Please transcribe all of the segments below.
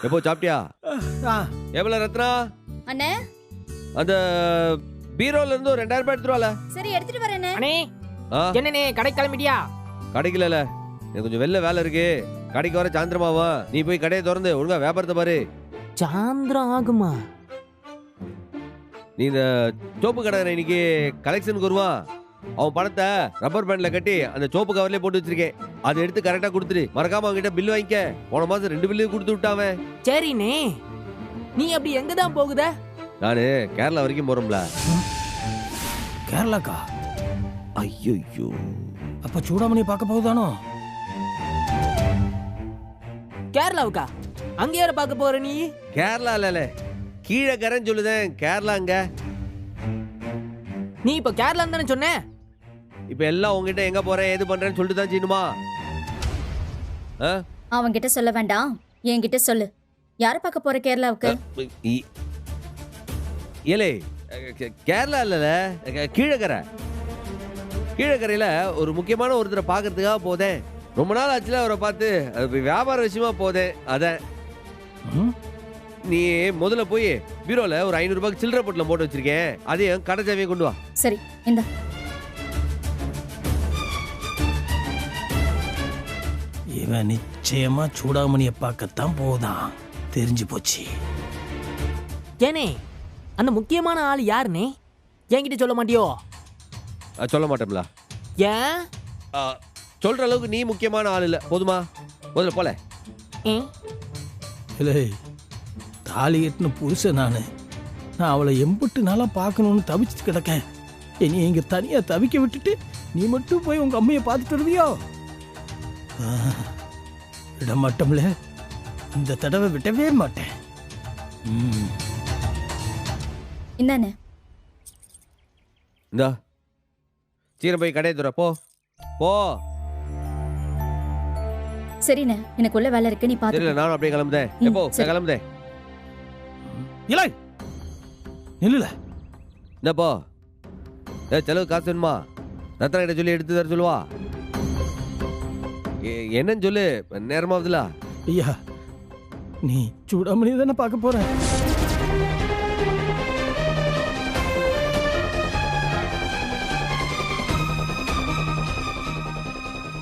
எப்போ சாப்பிட்டியா? எவ்வளோ ரத்னா? அண்ணே அந்த பீரோல இருந்து ஒரு 2000 ரூபாய் எடுத்துருவால. சரி எடுத்துட்டு வரேனே. அண்ணே என்னண்ணே கடைக்கு கிளம்பிட்டியா? கடைக்குல எனக்கு கொஞ்சம் வெளில வேலை இருக்கு. கடைக்கு வர சாயந்திரமாவா. நீ போய் கடையை திறந்து ஒழுங்கா வியாபாரத்தை பாரு. சாயந்திரம் ஆகுமா? நீ இந்த சோப்பு கடை இன்னைக்கு கலெக்ஷனுக்கு வருவான். அவன் பணத்தை ரப்பர் பேண்ட்ல கட்டி அந்த சோப்பு கவர்லயே போட்டு வச்சிருக்கேன். அதை எடுத்து கரெக்டா கொடுத்துரு. மறக்காம அவன்கிட்ட பில் வாங்கிக்க. போன மாசம் 2 பில்லு கொடுத்து விட்டாவன். சரிண்ணே. நீ அப்படி எங்க தான் போகுத? நானு கேரளா வரைக்கும் போறோம்ல. கேரளாக்கா? ஐயோ, அப்ப சூடாமணி பார்க்க போகுதானோ? கேரளாவுக்கா? அங்க யார பார்க்க போற நீ? கேரளா இல்ல, கீழே கரைன்னு சொல்லுதேன். கேரளாங்க. நீ இப்ப கேரளா தானே சொன்ன? இப்ப எல்லாம் உங்ககிட்ட எங்க போறேன் ஏது பண்றேன்னு சொல்லிட்டு தான் செய்யணுமா? அவன்கிட்ட சொல்ல வேண்டாம், என்கிட்ட சொல்லு. யார பார்க்க போற கேரளாவுக்கு? ஏலே, கேரளா இல்ல, கீழக்கரை. கீழக்கரையில ஒரு முக்கியமான ஒருத்தரை பாக்குறதுக்காக போதேன். ரொம்ப நாள் ஆச்சுல அவரை பார்த்து. வியாபார விஷயமா போதேன். அதான் நீ முதல்ல போய் பீரோல ஒரு 500 ரூபாய்க்கு சில்லறை பொட்டலம் போட்டு வச்சிருக்கேன். அதையும் கடை சாவியை கொண்டு வா. சரி இந்த இவன் நிச்சயமா சூடாமணியை பார்க்கத்தான் போதான். தெரிஞ்சு போச்சு. ஏனே அந்த முக்கியமான ஆள் யாருனே? என்கிட்ட சொல்ல மாட்டியோ? சொல்ல மாட்டோம்ல. ஏன்? சொல்ற அளவுக்கு நீ முக்கியமான ஆள் இல்ல. போதுமா? முதல்ல போல. இல்லை, தாலி கட்டின புருஷன் நான் அவளை எம்பிட்டு நாளா பார்க்கணும்னு தவிச்சுட்டு கிடக்கேன். நீ இங்க தனியா தவிக்க விட்டுட்டு நீ மட்டும் போய் உங்க அம்மையை பார்த்துட்டு இருந்தியோ? விட மாட்டோம்ல. இந்த தடவை விட்டவே மாட்டேன். இந்தானே. இந்தா சீக்கிரம் போய் கடையை துற. போ போ. சரிண்ணே, எனக்கு உள்ள வேலை இருக்கு, நீ பாத்து. தெரியல, நானும் அப்படியே கிளம்புதேன். எப்போ கிளம்புதேன்? இல்லை நில்லுல. என்னப்போ செலவு காசு வேணுமா? ரத்னா கிட்ட சொல்லி எடுத்து தர சொல்லுவா. என்னன்னு சொல்லு, நேரமாவதுல. ஐயா, நீ சூடாமணி தானே பார்க்க போற?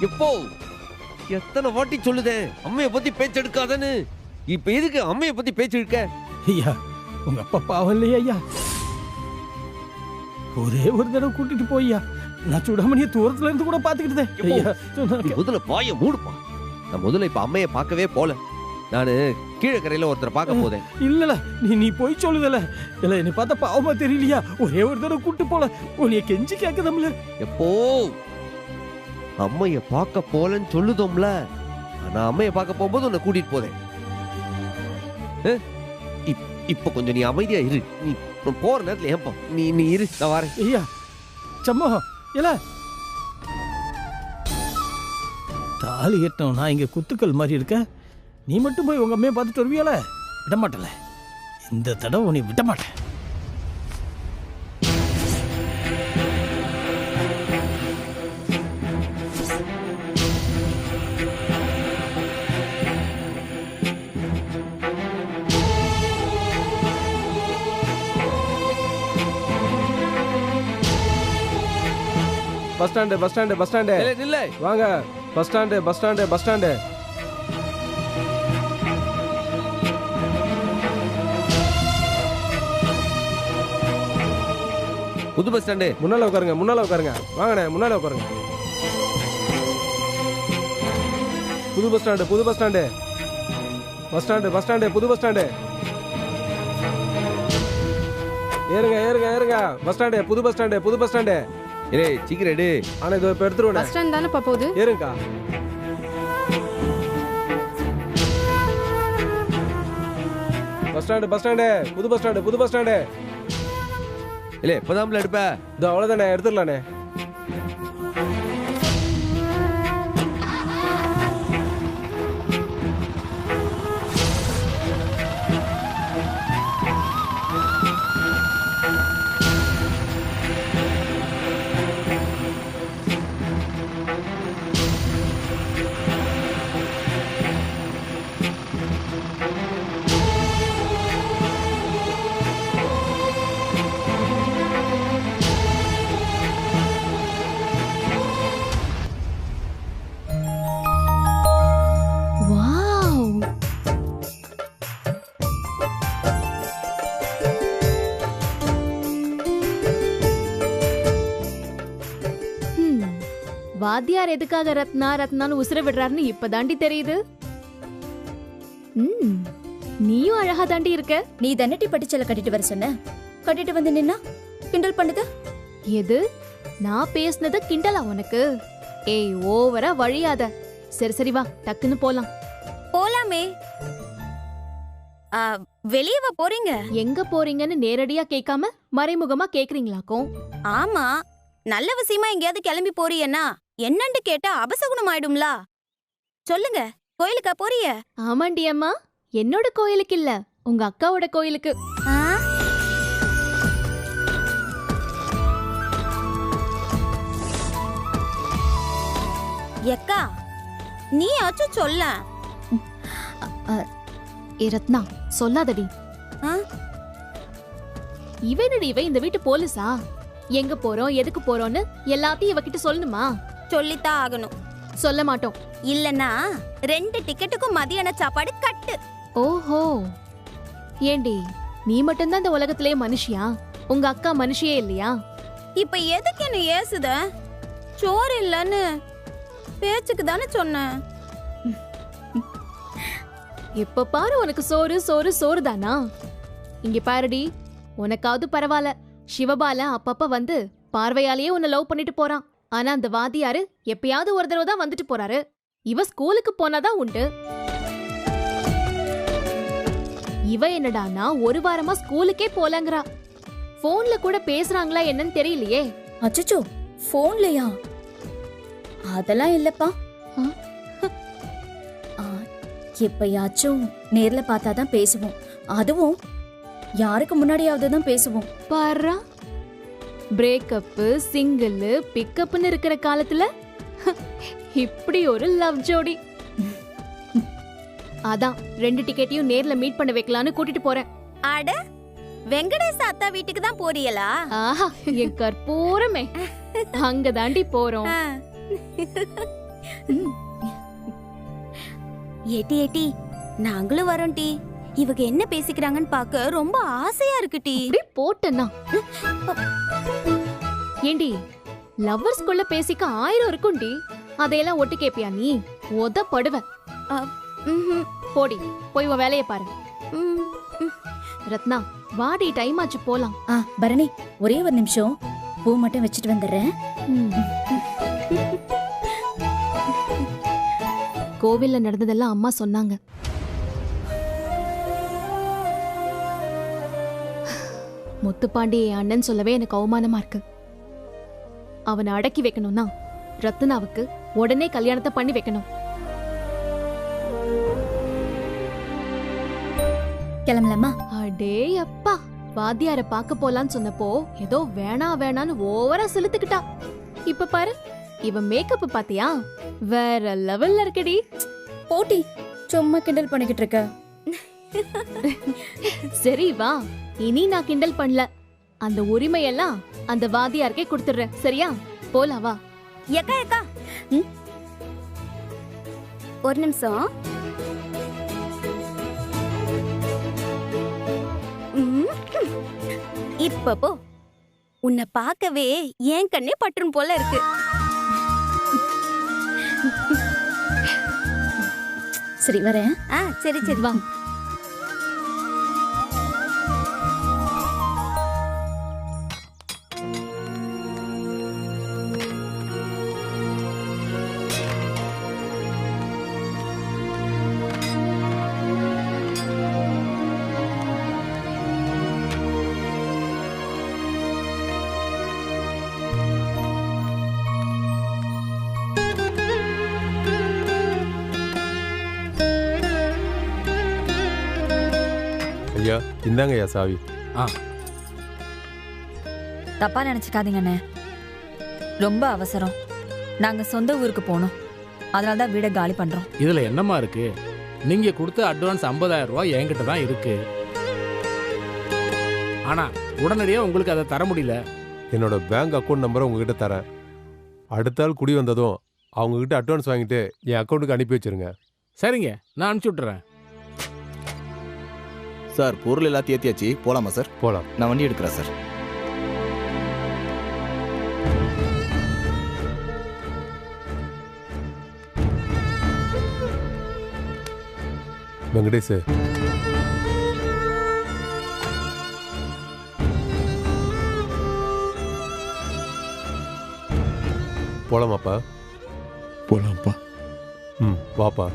எப்போ எத்தனை வாட்டி சொல்லுதே அம்மைய பத்தி பேச்சு எடுக்காதன்னு. இப்ப எதுக்கு அம்மைய பத்தி பேச்சு எடுக்க? ஐயா, உங்க அப்பா பாவம் இல்லையா ஐயா? ஒரே ஒரு தடவை கூட்டிட்டு போய்யா. நான் சூடாமணியை தூரத்துல இருந்து கூட பாத்துக்கிட்டேன். முதல்ல பாய மூடுப்பா. நான் முதல்ல இப்ப அம்மைய பார்க்கவே போல. நானு கீழக்கரையில ஒருத்தரை பார்க்க போதேன். இல்லல, நீ போய் சொல்லுதல. இல்ல, என்னை பார்த்தா பாவமா தெரியலையா? ஒரே ஒரு தடவை கூட்டு போல. உன்னைய கெஞ்சி கேட்கதம்ல. எப்போ அம்மைய பார்க்க போலன்னு சொல்லுதோம்ல. நான் அம்மைய பார்க்க போகும்போது உன்னை கூட்டிட்டு போதேன். இப்ப கொஞ்சம் நீ அமைதியா இரு. நீ போற நேரத்துல ஏன்பா நீ இரு, நான் வரேன். ஐயா சம்மா, இல்ல தாலி கட்டணும். நான் இங்க குத்துக்கள் மாதிரி இருக்க. நீ மட்டும் போய் உங்க அம்மையை பார்த்துட்டு வருவியால? விட மாட்டல. இந்த தடவை உன்னை விட மாட்டேன். Bus stand bus stand bus stand. இல்ல வாங்க. Bus stand bus stand bus stand. புது பஸ் ஸ்டாண்டு. முன்னால உட்காருங்க, முன்னால உட்காருங்க. வாங்கண்ணே, முன்னால உட்காருங்க. புது பஸ் ஸ்டாண்டு புது bus stand. Bus stand bus stand புது பஸ் ஸ்டாண்டு. ஏறுங்க ஏறுங்க ஏறுங்க. பஸ் ஸ்டாண்டு புது பஸ் ஸ்டாண்டு புது பஸ் ஸ்டாண்டு. ஏய் சீக்கிரம் எடு. ஆனா இதோ இப்ப எடுத்துருவோம். பஸ் ஸ்டாண்ட் தானே போகுது. ஏறுங்கக்கா. பஸ் ஸ்டாண்டு பஸ் ஸ்டாண்டு புது பஸ் ஸ்டாண்டு புது பஸ் ஸ்டாண்டு. இல்ல இப்பதான்ல எடுப்ப. இதோ அவ்வளவுதானே, எடுத்துடலானே. வாத்தியார் எதுக்காக ரத்னா ரத்னான்னு உசுர விடுறாருன்னு இப்பதாண்டி தெரியுது. நீயும் அழகா தாண்டி இருக்க. நீ தன்னட்டி பட்டிச்சல கட்டிட்டு வர சொன்ன, கட்டிட்டு வந்து நின்னா கிண்டல் பண்ணுது. எது? நான் பேசுனத கிண்டலா உனக்கு? ஏய், ஓவரா வழியாத. சரி சரி வா, டக்குன்னு போலாம். போலாமே. வெளியே போறீங்க? எங்க போறீங்கன்னு நேரடியா கேட்காம மறைமுகமா கேக்குறீங்களாக்கும்? ஆமா, நல்ல விஷயமா எங்கேயாவது கிளம்பி போறியன்னா என்னன்னு கேட்டா அபசகுணம் ஆயிடும்ல. சொல்லுங்க, கோயிலுக்கா போறிய? ஆமாண்டி அம்மா, என்னோட கோயிலுக்கு இல்ல, உங்க அக்காவோட கோயிலுக்கு. எக்கா, நீ ஆச்சும் சொல்ல. ஏ ரத்னா, சொல்லாதடி. இவனடி இவ இந்த வீட்டு போலீஸா? எங்க போறோம் எதுக்கு போறோம்னு எல்லாத்தையும் இவகிட்ட சொல்லணுமா? சொல்லித்தான் ஆகணும். சொல்ல மாட்டோம். இல்லனா 2 டிக்கெட்டுக்கும் மதியான சாப்பாடு கட்டு. ஓஹோ, ஏண்டி நீ மட்டும்தான் இந்த உலகத்திலே மனுஷியா? உங்க அக்கா மனுஷியே இல்லையா? இப்ப எதுக்கு என்ன ஏசுத? சோறு இல்லன்னு பேச்சுக்கு தானே சொன்னேன். எப்ப பாரு உனக்கு சோறு சோறு சோறு தானா? இங்க பாருடி, உனக்காவது பரவாயில்ல, சிவபால அப்பப்ப வந்து பார்வையாலேயே உன்னை லவ் பண்ணிட்டு போறான். ஆனா அந்த வாதியாரு எப்பயாவது ஒரு தடவை தான் வந்துட்டு போறாரு. இவ ஸ்கூலுக்கு போனாதான் உண்டு. இவ என்னடானா ஒரு வாரமா ஸ்கூலுக்கே போலங்கறா. போன்ல கூட பேசுறாங்களா என்னன்னு தெரியலையே. அச்சச்சோ, போன்லயா? அதெல்லாம் இல்லப்பா. எப்பயாச்சும் நேர்ல பார்த்தாதான் பேசுவோம். அதுவும் யாருக்கு முன்னாடியாவது தான் பேசுவோம். பாரா, பிரேக்கப், சிங்கிள், பிக்கப்னு இருக்கிற காலத்துல இப்படி ஒரு லவ் ஜோடி. அதான் 2 டிக்கெட்டையும் நேர்ல மீட் பண்ண வைக்கலான்னு கூட்டிட்டு போறேன். அட, வெங்கடேச அத்தா வீட்டுக்கு தான் போறியலா? ஆஹா, என் கற்பூரமே, அங்க தாண்டி போறோம். ஏட்டி ஏட்டி, நாங்களும் வரோம் டி. இவங்க என்ன பேசிக்கிறாங்கன்னு பார்க்க ரொம்ப ஆசையா இருக்கு டி. இப்படி போட்டேன்னா ஏண்டி, லவ்வர்ஸ்குள்ள பேசிக்க 1000 இருக்கும்டி. அதையெல்லாம் ஒட்டு கேப்பியா நீ? உதப்படுவ. போடி, போய் உன் வேலையை பாரு. ரத்னா, வாடி, டைம் ஆச்சு, போலாம். பரணி, ஒரே ஒரு நிமிஷம் பூ மட்டும் வச்சுட்டு வந்துடுறேன். கோவில்ல நடந்ததெல்லாம் அம்மா சொன்னாங்க. முத்துப்பாண்டி என் அண்ணன் சொல்லவே எனக்கு அவமானமா இருக்கு. அவனை அடக்கி வைக்கணும்னா ரத்னாவுக்கு உடனே கல்யாணத்தை பண்ணி வைக்கணும். கிளம்பலாமா? அடே அப்பா, வாத்தியார பார்க்க போலான்னு சொன்னப்போ ஏதோ வேணா வேணான்னு ஓவரா செலுத்துக்கிட்டா. இப்ப பாரு, இவன் மேக்கப் பாத்தியா? வேற லெவல்ல இருக்கடி. போட்டி, சும்மா கிண்டல் பண்ணிக்கிட்டு இருக்க. சரி வா, இனி நான் கிண்டல் பண்ணல. அந்த உரிமையெல்லாம் அந்த வாதியாருக்கே கொடுத்துடுறேன். சரியா? போலாம் வா. எக்கா எக்கா, ஒரு நிமிஷம். இப்ப போ. உன்னை பார்க்கவே என் கண்ணே பற்றும் போல இருக்கு. சரி வரேன். சரி சரி வா. ஐயா, இந்தாங்க ஐயா சாவி. தப்பா நினைச்சுக்காதீங்கண்ணே, ரொம்ப அவசரம். நாங்க சொந்த ஊருக்கு போனோம், அதனாலதான் வீடை காலி பண்றோம். இதுல என்னமா இருக்கு? நீங்க கொடுத்த அட்வான்ஸ் 50,000 ரூபாய் என்கிட்ட தான் இருக்கு. ஆனா உடனடியா உங்களுக்கு அதை தர முடியல. என்னோட பேங்க் அக்கௌண்ட் நம்பரை உங்ககிட்ட தரேன். அடுத்த ஆள் குடி வந்ததும் அவங்க கிட்ட அட்வான்ஸ் வாங்கிட்டு என் அக்கௌண்ட்டுக்கு அனுப்பி வச்சிருங்க. சரிங்க, நான் அனுப்பிச்சு விட்டுறேன். சார், பொருள் எல்லாத்தையும் ஏற்றியாச்சு, போலாமா சார்? போலாம். நான் வண்டி எடுக்கிறேன் சார். வெங்கடேஷ், போலாமாப்பா? போலாம்ப்பா. ம், வாப்பா.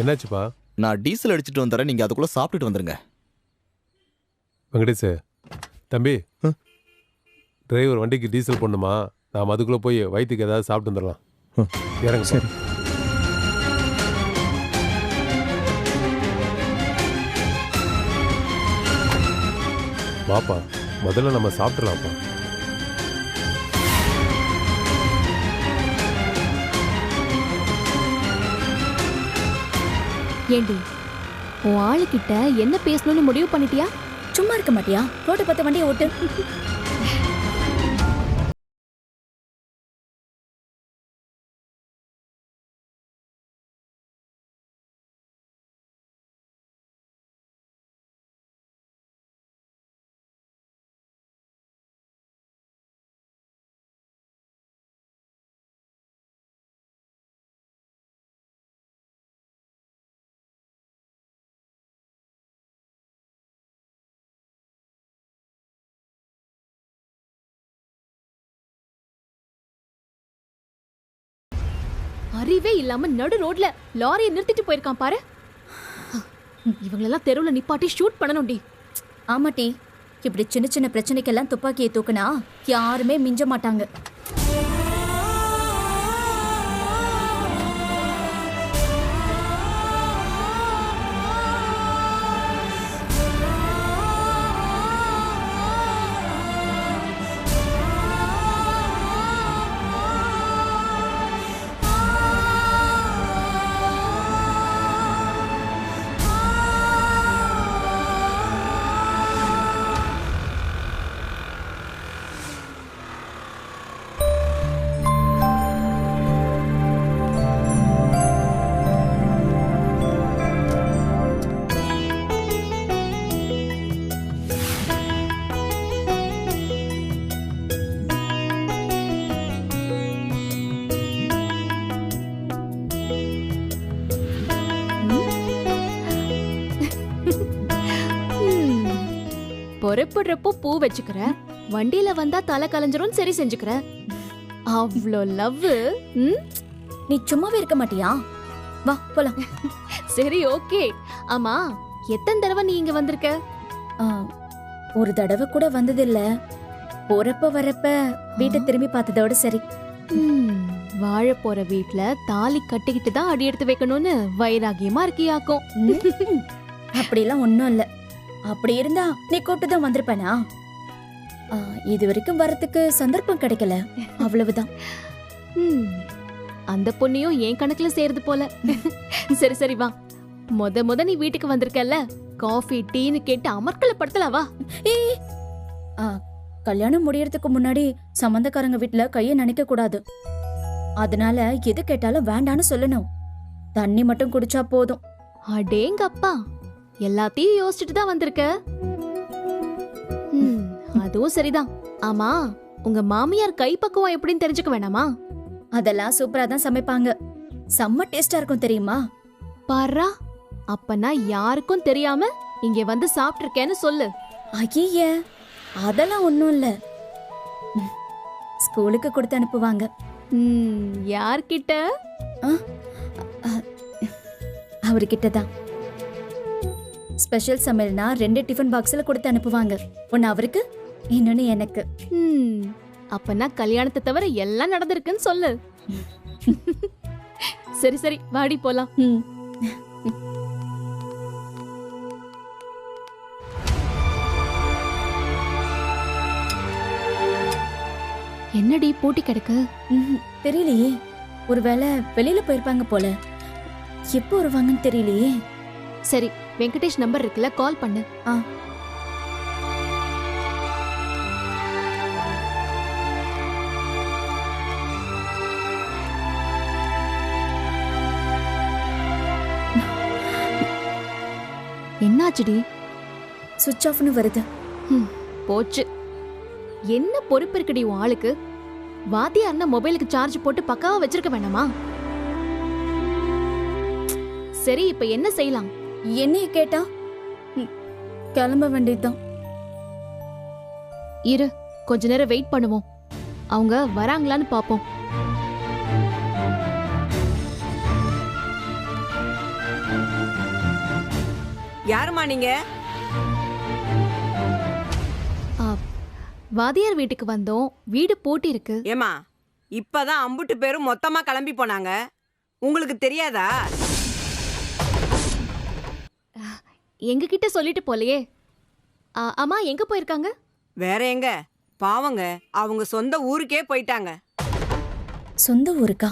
என்னாச்சுப்பா? நான் டீசல் அடிச்சிட்டு வந்துறேன், நீங்க அதுக்குள்ள சாப்பிட்டுட்டு வந்துருங்க. வெங்கடேஷ் தம்பி, டிரைவர் வண்டிக்கு டீசல் போடணுமா? நாம் அதுக்குள்ளே போய் வயிற்றுக்கு ஏதாவது சாப்பிட்டு வந்துடலாம். இறங்க. சரி. வாப்பா, முதல்ல நம்ம சாப்பிட்றலாம்ப்பா. ஏண்டி உன் ஆளுகிட்ட என்ன பேசணும்னு முடிவு பண்ணிட்டியா? சும்மா இருக்க மாட்டியா? ரோட்டை பார்த்து வண்டியை ஓட்டு. அறிவே இல்லாம நடு ரோட்ல லாரியை நிறுத்திட்டு போயிருக்கான் பாரு. இவங்களெல்லாம் தெருவுல நிப்பாட்டி ஷூட் பண்ணணும்டி. ஆமாட்டி, இப்படி சின்ன சின்ன பிரச்சனைக்கெல்லாம் துப்பாக்கியை தூக்குனா யாருமே மிஞ்ச மாட்டாங்க. பொறப்படுறப்போ பூ வச்சுக்கிற, வண்டியில வந்தா தலை கலைஞ்சிரும் சரி செஞ்சுக்கிற. அவ்வளோ லவ். நீ சும்மாவே இருக்க மாட்டியா? வா போலாம். சரி ஓகே. ஆமா, எத்தனை தடவை நீ இங்க வந்திருக்க? ஒரு தடவை கூட வந்ததில்ல. போறப்ப வரப்ப வீட்டை திரும்பி பார்த்ததோட சரி. வாழ போற வீட்ல தாலி கட்டிக்கிட்டு தான் அடி எடுத்து வைக்கணும்னு வைராகியமா இருக்கியாக்கும். அப்படிலாம் ஒன்றும் இல்லை. அப்படி இருந்தா நீ கூப்பிட்டு தான் வந்திருப்பேனா? இது வரைக்கும் வரத்துக்கு சந்தர்ப்பம் கிடைக்கல, அவ்வளவுதான். அந்த பொண்ணையும் என் கணக்குல சேருது போல. சரி சரி வா, முத நீ வீட்டுக்கு வந்திருக்கல, காஃபி டீன்னு கேட்டு அமர்க்கல படுத்தலாவா? கல்யாணம் முடியறதுக்கு முன்னாடி சம்பந்தக்காரங்க வீட்டுல கையை நினைக்க கூடாது. அதனால எது கேட்டாலும் வேண்டான்னு சொல்லணும். தண்ணி மட்டும் குடிச்சா போதும். அடேங்கப்பா, எல்லாத்தையும் யோசிச்சுட்டு தான் வந்திருக்க. அதுவும் சரிதான். ஆமா, உங்க மாமியார் கைப்பக்குவம் எப்படின்னு தெரிஞ்சுக்க வேணாமா? அதெல்லாம் சூப்பரா தான் சமைப்பாங்க. செம்ம டேஸ்டா இருக்கும் தெரியுமா? பாரா, அப்பனா யாருக்கும் தெரியாம இங்க வந்து சாப்பிட்டிருக்கேன்னு சொல்லு. ஐய, அதெல்லாம் ஒண்ணும் இல்ல. ஸ்கூலுக்கு கொடுத்து அனுப்புவாங்க. யார்கிட்ட? அவர்கிட்ட தான். ஸ்பெஷல் சமையல்னா 2 டிஃபன் பாக்ஸ்ல கொடுத்து அனுப்புவாங்க. ஒன்னு அவருக்கு, இன்னொன்னு எனக்கு. அப்பனா கல்யாணத்தை தவிர எல்லாம் நடந்திருக்குன்னு சொல்லு. சரி சரி, வாடி போலாம். என்னடி போட்டி கிடக்கு? தெரியலையே, ஒருவேளை வெளியில போயிருப்பாங்க போல. எப்போ வருவாங்கன்னு தெரியலையே. சரி, வெங்கடேஷ் நம்பர் இருக்குல்ல, கால் பண்ணு. என்னாச்சுடி? சுவிட்ச் ஆஃப்னு வருது. போச்சு. என்ன பொறுப்பு இருக்குடி உன் ஆளுக்கு? வாத்தியார்னா மொபைலுக்கு சார்ஜ் போட்டு பக்காவா வச்சிருக்க வேணாமா? சரி, இப்ப என்ன செய்யலாம்? என்னைய கேட்டா கிளம்ப வேண்டியதுதான். இரு, கொஞ்ச நேரம் வெயிட் பண்ணுவோம். அவங்க வராங்களான்னு பாப்போம். யாருமா நீங்க? வாதியார் வீட்டுக்கு வந்தோம். வீடு பூட்டி இருக்கு. ஏமா, இப்பதான் அம்புட்டு பேரும் மொத்தமா கிளம்பி போனாங்க. உங்களுக்கு தெரியாதா? எங்க கிட்ட சொல்லிட்டு போலையே. அம்மா எங்க போயிருக்காங்க? வேற எங்க? பாவங்க, அவங்க சொந்த ஊருக்கே போயிட்டாங்க. சொந்த ஊருக்கா?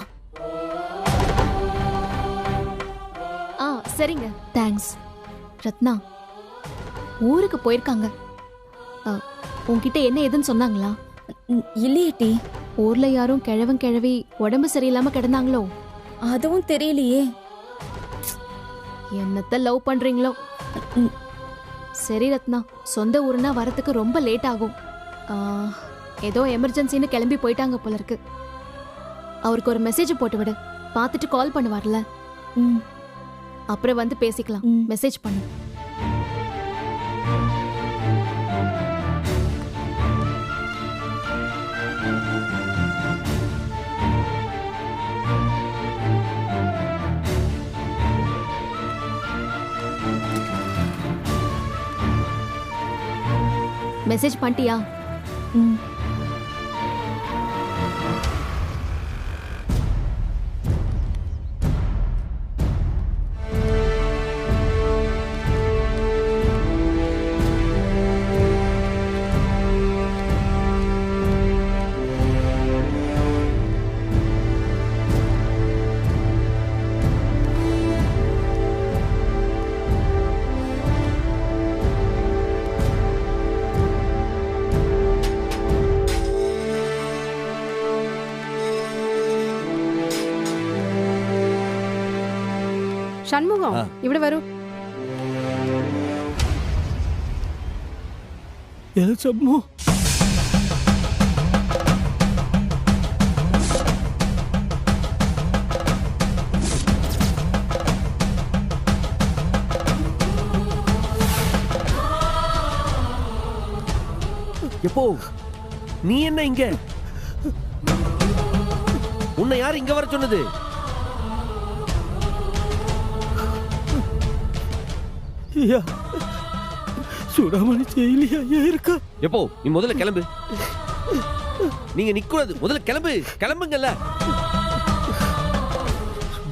சரிங்க, தேங்க்ஸ். ரத்னா, ஊருக்கு போயிருக்காங்க. உன்கிட்ட என்ன ஏதுன்னு சொன்னாங்களா? இல்லையே டி. ஊர்ல யாரும் கிழவன் கிழவி உடம்பு சரியில்லாம கிடந்தாங்களோ? அதுவும் தெரியலையே. என்னத்த லவ் பண்றீங்களோ? சரி ரத்னா, சொந்த ஊருனா வரத்துக்கு ரொம்ப லேட் ஆகும். ஏதோ எமர்ஜென்சின்னு கிளம்பி போயிட்டாங்க போல இருக்கு. அவருக்கு ஒரு மெசேஜ் போட்டு விடு, பார்த்துட்டு கால் பண்ணுவார்ல. அப்புறம் வந்து பேசிக்கலாம். மெசேஜ் பண்ணு. மெசேஜ் பண்ணிட்டியா? ഷൺമുഖം ഇവിടെ വരൂ. சம்மு, எப்போ நீ என்ன இங்க? உன்னை யார் இங்க வர சொன்னது? ஐயா, சூடாமணி ஜெயிலியா இருக்கா? எப்போ நீ முதல்ல கிளம்பு. நீங்க நிக்கூடாது, முதல்ல கிளம்பு. கிளம்புங்கல்ல.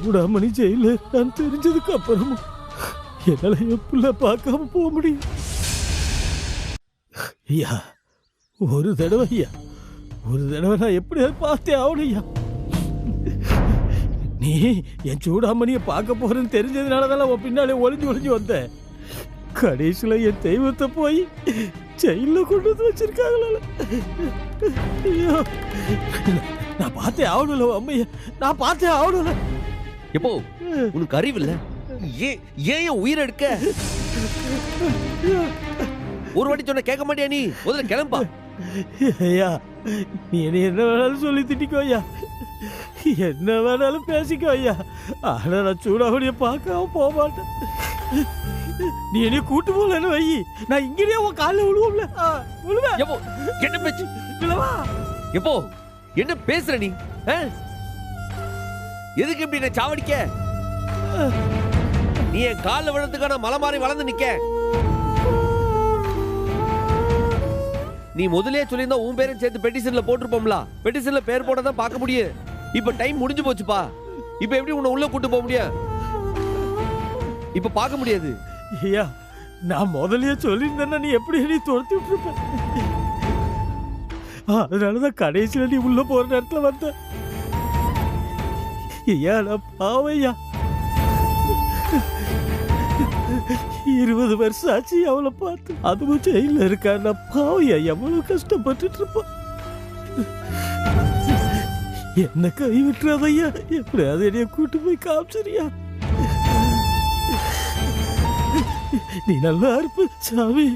சூடாமணி ஜெயில நான் தெரிஞ்சதுக்கு அப்புறமும் என்னால எப்படில பார்க்காம போக முடியும்? ஐயா, ஒரு தடவை ஐயா, ஒரு தடவை நான் எப்படியாவது பார்த்தே ஆகணும் ஐயா. நீ என் சூடாமணியை பார்க்க போறேன்னு தெரிஞ்சதுனாலதான் உன் பின்னாலே ஒளிஞ்சு ஒளிஞ்சு வந்த. கடைசியில என் தெய்வத்தை போய் ஜெயில கொண்டு வந்து வச்சிருக்காங்களா? ஐயோ, நான் பார்த்தே ஆகணும்ல அம்மையா, நான் பார்த்தே ஆகணும்ல. எப்போ உனக்கு அறிவு இல்ல? ஏன் உயிர் எடுக்க? ஒரு வாட்டி சொன்ன கேட்க மாட்டியா? நீ முதல்ல கிளம்பா. ஐயா, நீ என்ன வேணாலும் சொல்லி திட்டிக்கோ ஐயா, என்ன வேணாலும் பேசிக்கோ ஐயா. ஆனா நான் சூடாவணியை பார்க்காம போக மாட்டேன். நீ என்ன கூட்டு போல வை, நான் இங்கேயே உன் காலில் விழுவோம்ல. என்ன பேச்சு? எப்போ என்ன பேசுற நீ? எதுக்கு இப்படி என்ன சாவடிக்க? நீ என் காலில் விழுறதுக்கான மலை மாறி வளர்ந்து நிக்க. நீ முதலே சொல்லியிருந்தா உன் பேரும் சேர்த்து பெட்டிஷன்ல போட்டிருப்போம்ல. பெட்டிஷன்ல பேர் போட தான் பார்க்க முடியும். இப்ப டைம் முடிஞ்சு போச்சுப்பா. இப்ப எப்படி உன்னை உள்ள கூட்டு போக முடியும்? இப்ப பார்க்க முடியாது. ஐயா, நான் முதல்லயே சொல்லியிருந்தேன்னா நீ எப்படி நீ துரத்தி விட்டுருப்ப. அதனாலதான் கடைசியில நீ உள்ள போற நேரத்துல வந்த. ஐயா, நான் பாவையா 20 வருஷம் ஆச்சு அவளை பார்த்து. அதுவும் ஜெயில இருக்கா. நான் பாவையா எவ்வளவு கஷ்டப்பட்டுட்டு இருப்பான். என்ன கை விட்டுறாதையா, எப்படியாவது என்னைய கூட்டு போய் காமிச்சிரியா. நீ நல்லா இருப்ப சாமி.